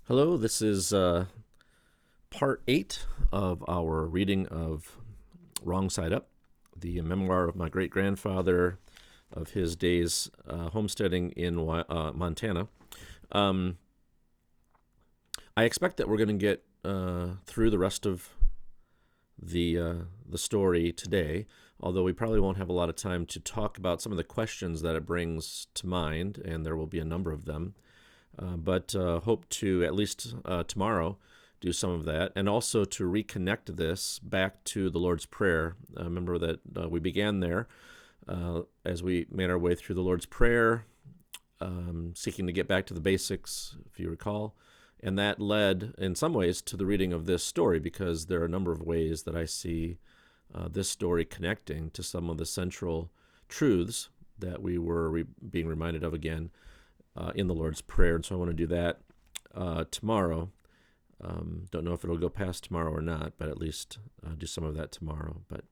Hello, this is part 8 of our reading of Wrong Side Up, the memoir of my great grandfather of his days homesteading in Montana. Um, I expect that we're going to get through the rest of the story today, although we probably won't have a lot of time to talk about some of the questions that it brings to mind, and there will be a number of them. But hope to at least tomorrow do some of that, and also to reconnect this back to the Lord's Prayer. Remember that we began there as we made our way through the Lord's Prayer, seeking to get back to the basics, if you recall. And that led, in some ways, to the reading of this story, because there are a number of ways that I see this story connecting to some of the central truths that we were being reminded of again in the Lord's Prayer. And so I want to do that tomorrow. Don't know if it'll go past tomorrow or not, but at least do some of that tomorrow. But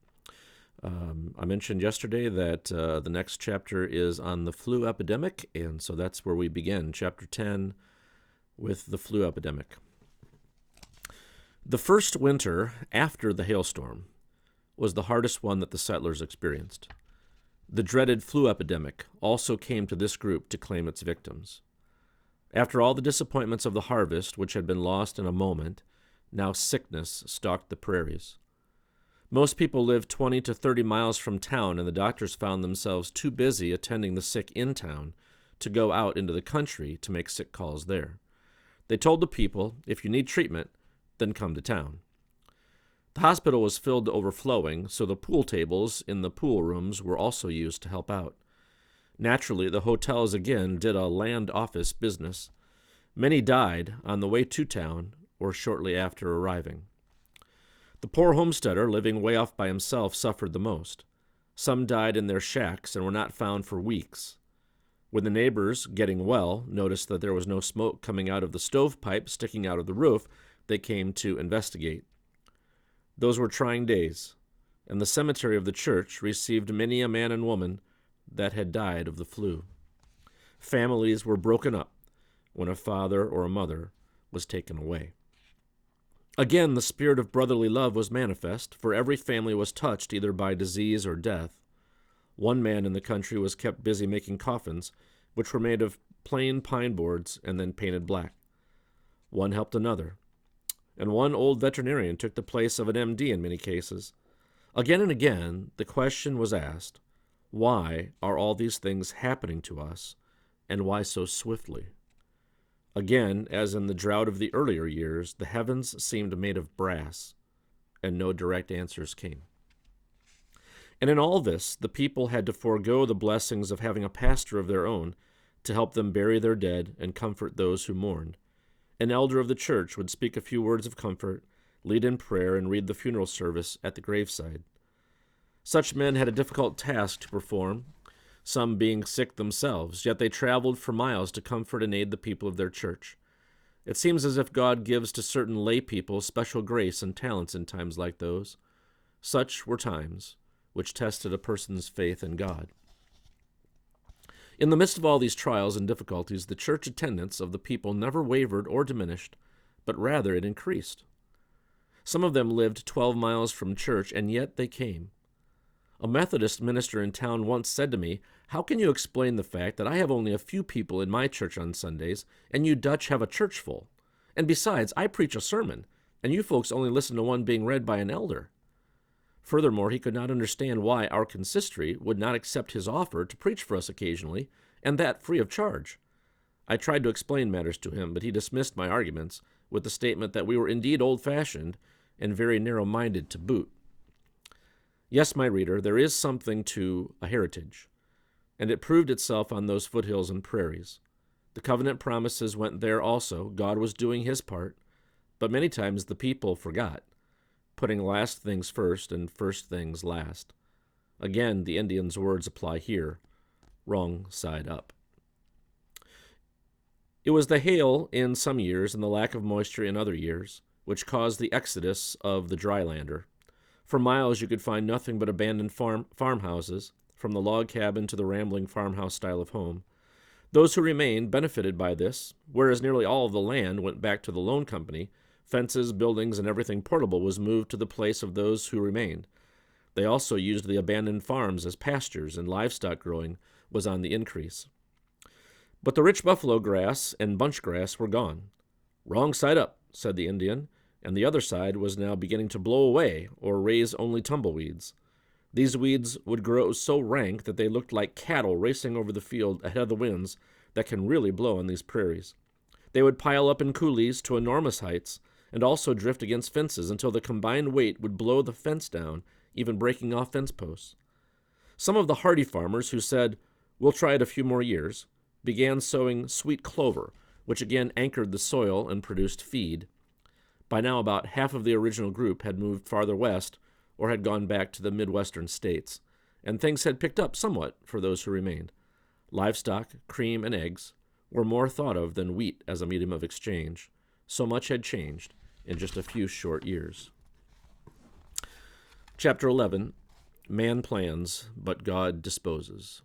I mentioned yesterday that the next chapter is on the flu epidemic, and so that's where we begin, chapter 10, with the flu epidemic. The first winter after the hailstorm was the hardest one that the settlers experienced. The dreaded flu epidemic also came to this group to claim its victims. After all the disappointments of the harvest, which had been lost in a moment, now sickness stalked the prairies. Most people lived 20 to 30 miles from town, and the doctors found themselves too busy attending the sick in town to go out into the country to make sick calls there. They told the people, if you need treatment, then come to town. The hospital was filled to overflowing, so the pool tables in the pool rooms were also used to help out. Naturally, the hotels again did a land office business. Many died on the way to town or shortly after arriving. The poor homesteader, living way off by himself, suffered the most. Some died in their shacks and were not found for weeks. When the neighbors, getting well, noticed that there was no smoke coming out of the stovepipe sticking out of the roof, they came to investigate. Those were trying days, and the cemetery of the church received many a man and woman that had died of the flu. Families were broken up when a father or a mother was taken away. Again, the spirit of brotherly love was manifest, for every family was touched either by disease or death. One man in the country was kept busy making coffins, which were made of plain pine boards and then painted black. One helped another, and one old veterinarian took the place of an MD in many cases. Again and again, the question was asked, why are all these things happening to us, and why so swiftly? Again, as in the drought of the earlier years, the heavens seemed made of brass, and no direct answers came. And in all this, the people had to forego the blessings of having a pastor of their own to help them bury their dead and comfort those who mourned. An elder of the church would speak a few words of comfort, lead in prayer, and read the funeral service at the graveside. Such men had a difficult task to perform, some being sick themselves, yet they traveled for miles to comfort and aid the people of their church. It seems as if God gives to certain lay people special grace and talents in times like those. Such were times which tested a person's faith in God. In the midst of all these trials and difficulties, the church attendance of the people never wavered or diminished, but rather it increased. Some of them lived 12 miles from church, and yet they came. A Methodist minister in town once said to me, "How can you explain the fact that I have only a few people in my church on Sundays, and you Dutch have a church full? And besides, I preach a sermon, and you folks only listen to one being read by an elder." Furthermore, he could not understand why our consistory would not accept his offer to preach for us occasionally, and that free of charge. I tried to explain matters to him, but he dismissed my arguments with the statement that we were indeed old-fashioned and very narrow-minded to boot. Yes, my reader, there is something to a heritage, and it proved itself on those foothills and prairies. The covenant promises went there also. God was doing his part, but many times the people forgot, putting last things first and first things last. Again, the Indians' words apply here, wrong side up. It was the hail in some years and the lack of moisture in other years which caused the exodus of the drylander. For miles you could find nothing but abandoned farmhouses, from the log cabin to the rambling farmhouse style of home. Those who remained benefited by this, whereas nearly all of the land went back to the loan company. Fences, buildings, and everything portable was moved to the place of those who remained. They also used the abandoned farms as pastures, and livestock growing was on the increase. But the rich buffalo grass and bunch grass were gone. "Wrong side up," said the Indian, and the other side was now beginning to blow away or raise only tumbleweeds. These weeds would grow so rank that they looked like cattle racing over the field ahead of the winds that can really blow on these prairies. They would pile up in coulees to enormous heights and also drift against fences until the combined weight would blow the fence down, even breaking off fence posts. Some of the hardy farmers who said, "We'll try it a few more years," began sowing sweet clover, which again anchored the soil and produced feed. By now, about half of the original group had moved farther west or had gone back to the Midwestern states, and things had picked up somewhat for those who remained. Livestock, cream, and eggs were more thought of than wheat as a medium of exchange. So much had changed in just a few short years. Chapter 11, Man Plans, but God Disposes.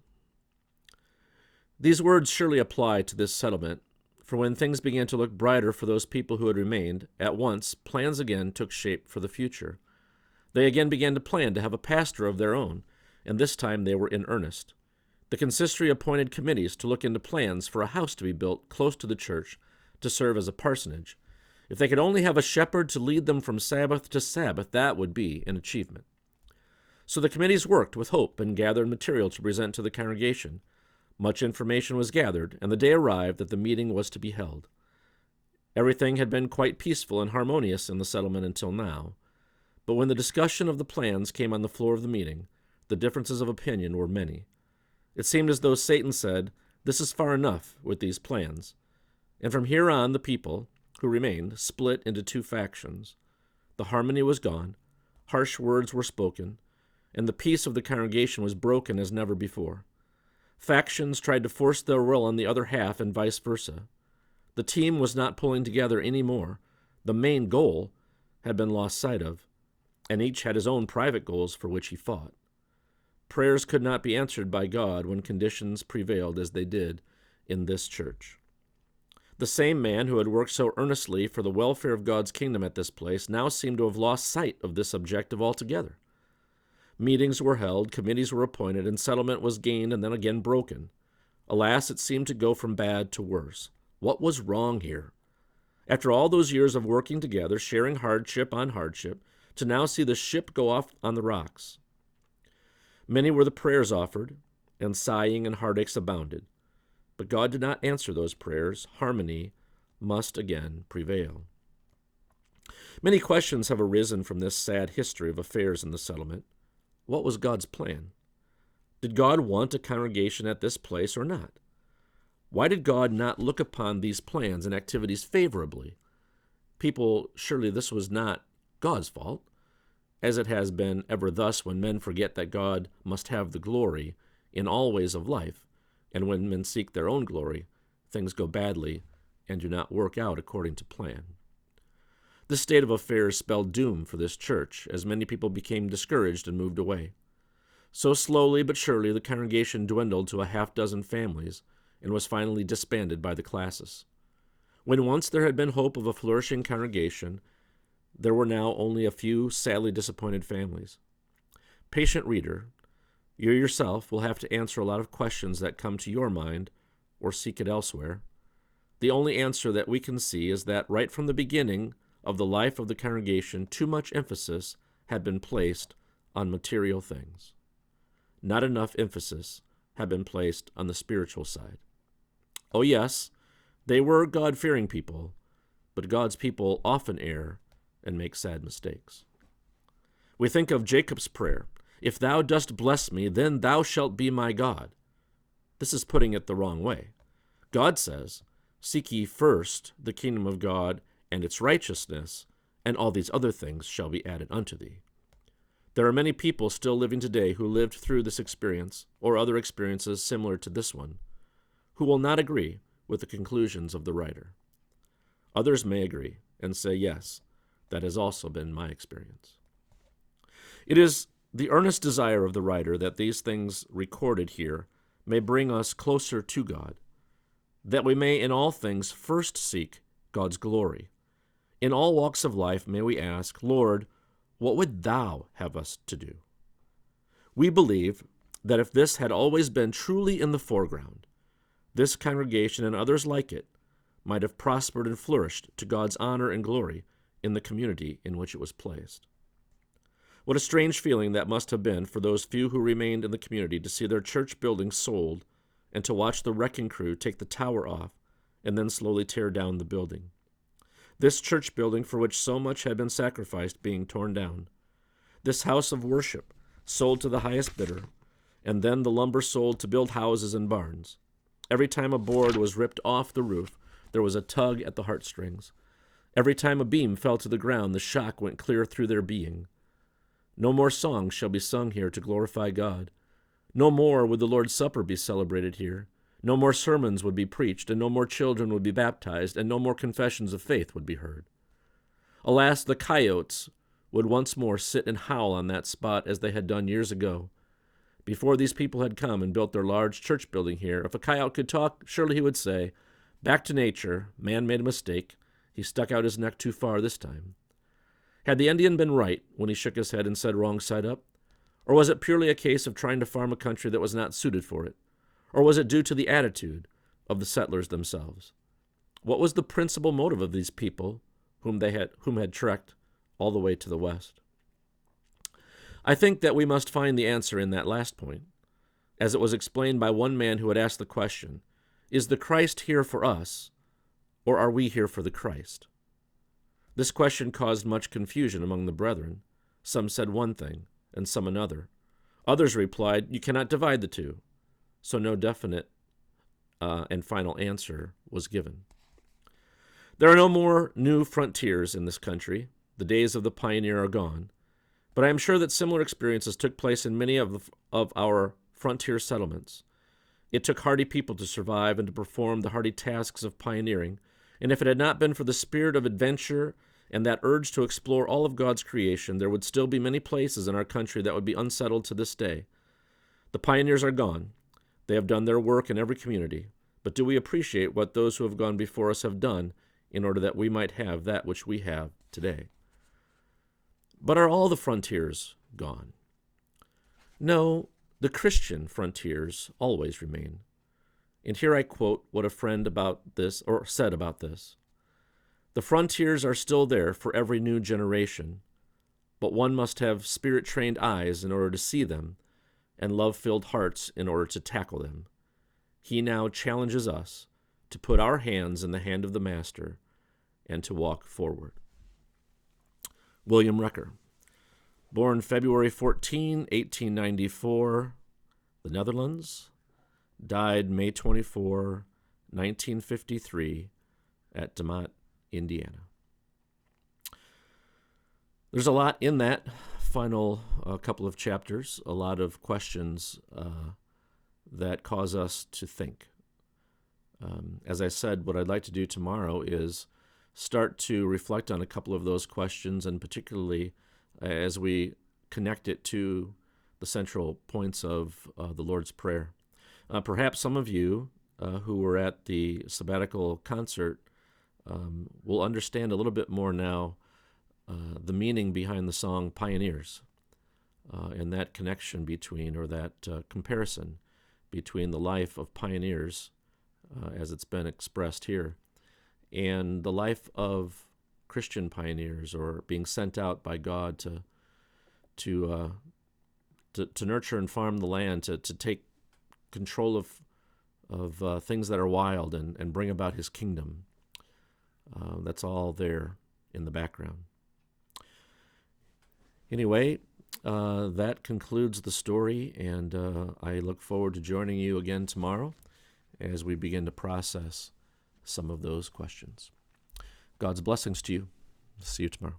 These words surely apply to this settlement, for when things began to look brighter for those people who had remained, at once plans again took shape for the future. They again began to plan to have a pastor of their own, and this time they were in earnest. The consistory appointed committees to look into plans for a house to be built close to the church to serve as a parsonage. If they could only have a shepherd to lead them from Sabbath to Sabbath, that would be an achievement. So the committees worked with hope and gathered material to present to the congregation. Much information was gathered, and the day arrived that the meeting was to be held. Everything had been quite peaceful and harmonious in the settlement until now. But when the discussion of the plans came on the floor of the meeting, the differences of opinion were many. It seemed as though Satan said, "This is far enough with these plans." And from here on, the people, who remained, split into two factions. The harmony was gone, harsh words were spoken, and the peace of the congregation was broken as never before. Factions tried to force their will on the other half and vice versa. The team was not pulling together any more. The main goal had been lost sight of, and each had his own private goals for which he fought. Prayers could not be answered by God when conditions prevailed as they did in this church. The same man who had worked so earnestly for the welfare of God's kingdom at this place now seemed to have lost sight of this objective altogether. Meetings were held, committees were appointed, and settlement was gained and then again broken. Alas, it seemed to go from bad to worse. What was wrong here? After all those years of working together, sharing hardship on hardship, to now see the ship go off on the rocks. Many were the prayers offered, and sighing and heartaches abounded. But God did not answer those prayers. Harmony must again prevail. Many questions have arisen from this sad history of affairs in the settlement. What was God's plan? Did God want a congregation at this place or not? Why did God not look upon these plans and activities favorably? People, surely this was not God's fault, as it has been ever thus when men forget that God must have the glory in all ways of life, and when men seek their own glory, things go badly and do not work out according to plan. This state of affairs spelled doom for this church, as many people became discouraged and moved away. So slowly but surely the congregation dwindled to a half-dozen families and was finally disbanded by the classis. When once there had been hope of a flourishing congregation, there were now only a few sadly disappointed families. Patient reader, you yourself will have to answer a lot of questions that come to your mind or seek it elsewhere. The only answer that we can see is that right from the beginning of the life of the congregation, too much emphasis had been placed on material things. Not enough emphasis had been placed on the spiritual side. Oh yes, they were God-fearing people, but God's people often err and make sad mistakes. We think of Jacob's prayer, "If thou dost bless me, then thou shalt be my God." This is putting it the wrong way. God says, "Seek ye first the kingdom of God and its righteousness, and all these other things shall be added unto thee." There are many people still living today who lived through this experience, or other experiences similar to this one, who will not agree with the conclusions of the writer. Others may agree and say, yes, that has also been my experience. It is the earnest desire of the writer that these things recorded here may bring us closer to God. that we may in all things first seek God's glory. In all walks of life may we ask, Lord, what would thou have us to do? We believe that if this had always been truly in the foreground, this congregation and others like it might have prospered and flourished to God's honor and glory in the community in which it was placed. What a strange feeling that must have been for those few who remained in the community to see their church building sold and to watch the wrecking crew take the tower off and then slowly tear down the building. This church building for which so much had been sacrificed being torn down. This house of worship sold to the highest bidder, and then the lumber sold to build houses and barns. Every time a board was ripped off the roof, there was a tug at the heartstrings. Every time a beam fell to the ground, the shock went clear through their being. No more songs shall be sung here to glorify God. No more would the Lord's Supper be celebrated here. No more sermons would be preached, and no more children would be baptized, and no more confessions of faith would be heard. Alas, the coyotes would once more sit and howl on that spot as they had done years ago. Before these people had come and built their large church building here, if a coyote could talk, surely he would say, "Back to nature, man made a mistake. He stuck out his neck too far this time." Had the Indian been right when he shook his head and said wrong side up? Or was it purely a case of trying to farm a country that was not suited for it? Or was it due to the attitude of the settlers themselves? What was the principal motive of these people whom had trekked all the way to the west? I think that we must find the answer in that last point, as it was explained by one man who had asked the question, is the Christ here for us, or are we here for the Christ? This question caused much confusion among the brethren. Some said one thing, and some another. Others replied, you cannot divide the two. So no definite and final answer was given. There are no more new frontiers in this country. The days of the pioneer are gone. But I am sure that similar experiences took place in many of our frontier settlements. It took hardy people to survive and to perform the hardy tasks of pioneering, and if it had not been for the spirit of adventure and that urge to explore all of God's creation, there would still be many places in our country that would be unsettled to this day. The pioneers are gone. They have done their work in every community, but do we appreciate what those who have gone before us have done in order that we might have that which we have today? But are all the frontiers gone? No, the Christian frontiers always remain. And here I quote what a friend said about this. The frontiers are still there for every new generation, but one must have spirit-trained eyes in order to see them and love-filled hearts in order to tackle them. He now challenges us to put our hands in the hand of the Master and to walk forward. William Recker, born February 14, 1894, the Netherlands, died May 24, 1953, at DeMott, Indiana. There's a lot in that final couple of chapters, a lot of questions that cause us to think. As I said, what I'd like to do tomorrow is start to reflect on a couple of those questions, and particularly as we connect it to the central points of the Lord's Prayer. Perhaps some of you who were at the sabbatical concert will understand a little bit more now the meaning behind the song Pioneers, and that connection between, or that comparison between the life of pioneers, as it's been expressed here, and the life of Christian pioneers, or being sent out by God to nurture and farm the land, to take control of things that are wild and bring about His kingdom. That's all there in the background. Anyway, that concludes the story, and I look forward to joining you again tomorrow as we begin to process some of those questions. God's blessings to you. See you tomorrow.